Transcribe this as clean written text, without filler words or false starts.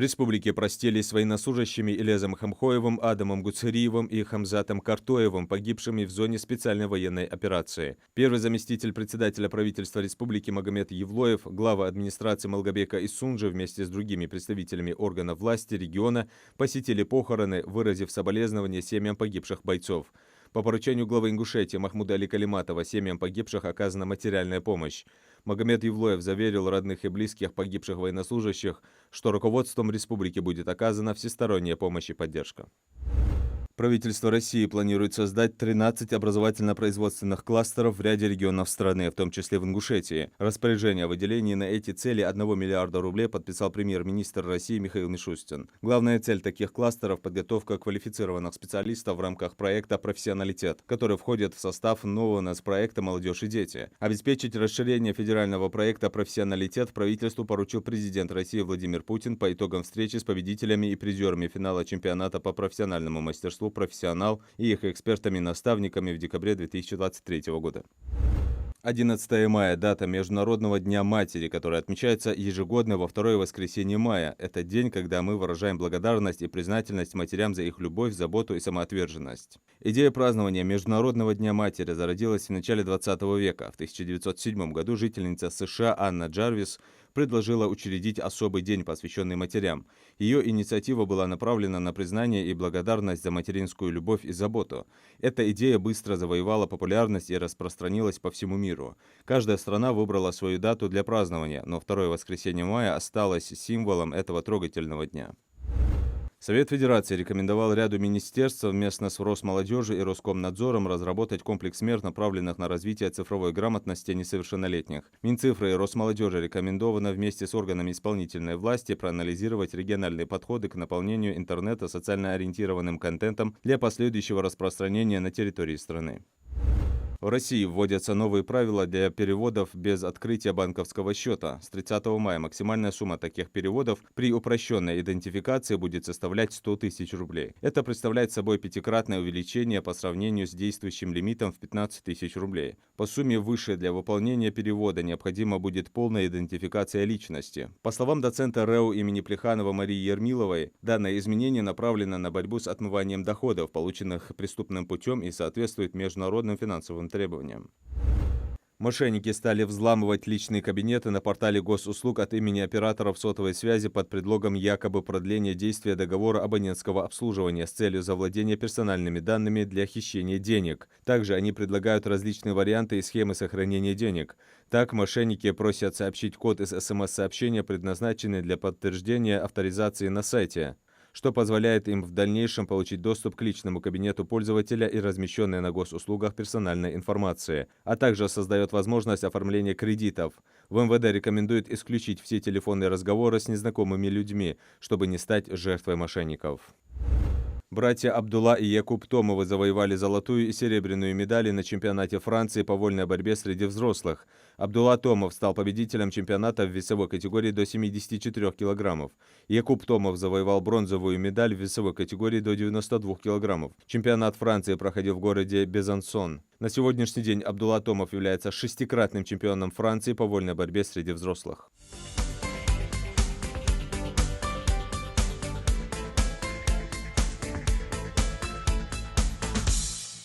республике простились с военнослужащими Илезом Хамхоевым, Адамом Гуцериевым и Хамзатом Картоевым, погибшими в зоне специальной военной операции. Первый заместитель председателя правительства республики Магомед Евлоев, глава администрации Малгобека Исунжи вместе с другими представителями органов власти региона посетили похороны, выразив соболезнования семьям погибших бойцов. По поручению главы Ингушетии Махмуда Али Калиматова семьям погибших оказана материальная помощь. Магомед Евлоев заверил родных и близких погибших военнослужащих, что руководством республики будет оказана всесторонняя помощь и поддержка. Правительство России планирует создать 13 образовательно-производственных кластеров в ряде регионов страны, в том числе в Ингушетии. Распоряжение о выделении на эти цели 1 миллиарда рублей подписал премьер-министр России Михаил Мишустин. Главная цель таких кластеров – подготовка квалифицированных специалистов в рамках проекта «Профессионалитет», который входит в состав нового нацпроекта «Молодежь и дети». Обеспечить расширение федерального проекта «Профессионалитет» правительству поручил президент России Владимир Путин по итогам встречи с победителями и призерами финала чемпионата по профессиональному мастерству «Профессионал» и их экспертами-наставниками в декабре 2023 года. 11 мая – дата Международного дня матери, которая отмечается ежегодно во второе воскресенье мая. Это день, когда мы выражаем благодарность и признательность матерям за их любовь, заботу и самоотверженность. Идея празднования Международного дня матери зародилась в начале 20 века. В 1907 году жительница США Анна Джарвис предложила учредить особый день, посвященный матерям. Ее инициатива была направлена на признание и благодарность за материнскую любовь и заботу. Эта идея быстро завоевала популярность и распространилась по всему миру. Каждая страна выбрала свою дату для празднования, но второе воскресенье мая осталось символом этого трогательного дня. Совет Федерации рекомендовал ряду министерств совместно с Росмолодежью и Роскомнадзором разработать комплекс мер, направленных на развитие цифровой грамотности несовершеннолетних. Минцифры и Росмолодежи рекомендовано вместе с органами исполнительной власти проанализировать региональные подходы к наполнению интернета социально ориентированным контентом для последующего распространения на территории страны. В России вводятся новые правила для переводов без открытия банковского счета. С 30 мая максимальная сумма таких переводов при упрощенной идентификации будет составлять 100 тысяч рублей. Это представляет собой пятикратное увеличение по сравнению с действующим лимитом в 15 тысяч рублей. По сумме выше для выполнения перевода необходима будет полная идентификация личности. По словам доцента РЭУ имени Плеханова Марии Ермиловой, данное изменение направлено на борьбу с отмыванием доходов, полученных преступным путем, и соответствует международным финансовым требованиям. Мошенники стали взламывать личные кабинеты на портале госуслуг от имени операторов сотовой связи под предлогом якобы продления действия договора абонентского обслуживания с целью завладения персональными данными для хищения денег. Также они предлагают различные варианты и схемы сохранения денег. Так, мошенники просят сообщить код из СМС-сообщения, предназначенный для подтверждения авторизации на сайте, что позволяет им в дальнейшем получить доступ к личному кабинету пользователя и размещенной на госуслугах персональной информации, а также создает возможность оформления кредитов. В МВД рекомендуют исключить все телефонные разговоры с незнакомыми людьми, чтобы не стать жертвой мошенников. Братья Абдулла и Якуб Томовы завоевали золотую и серебряную медали на чемпионате Франции по вольной борьбе среди взрослых. Абдулла Томов стал победителем чемпионата в весовой категории до 74 килограммов. Якуб Томов завоевал бронзовую медаль в весовой категории до 92 килограммов. Чемпионат Франции проходил в городе Безансон. На сегодняшний день Абдулла Томов является 6-кратным чемпионом Франции по вольной борьбе среди взрослых.